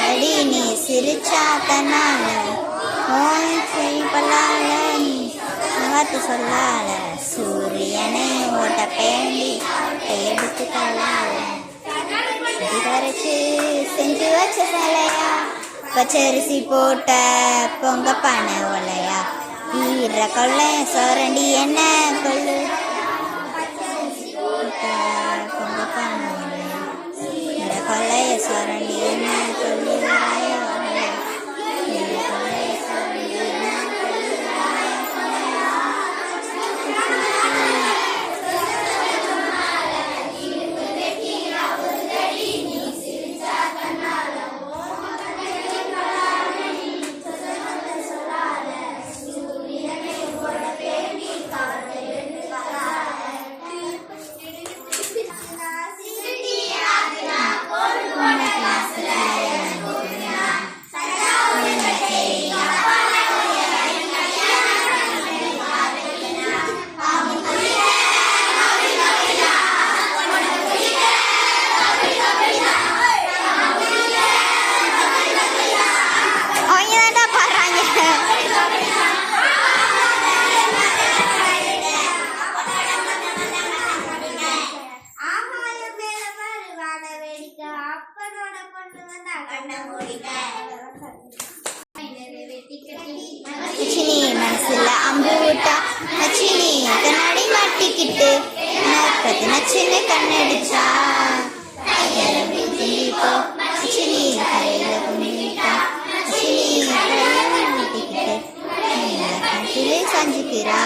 அடி நீ சிரிச்சா தன்னால பல்லால நீ முகத்து சொல்லால சூரியனை ஓட்ட பேண்டி எடுத்து தள்ளால கரைச்சி செஞ்சு வச்ச சிலையா பச்சரிசி போட்ட பொங்க பானை ஒலையா ஈர கொள்ளை சோரண்டி என்ன கொள்ளு பொங்க பானை ஒலையா ஈர கொள்ளைய சோரண்டி என்ன கொள்ளு மனசுல அம்பு விட்டா நச்சினி கண்ணாடி மாட்டிக்கிட்டு நச்சினு கண்ணடிச்சா நச்சினி கரையில கும்பிட்டா நச்சினி கரையில மாட்டிக்கிட்டு கட்டிலே சாஞ்சுக்கிறா.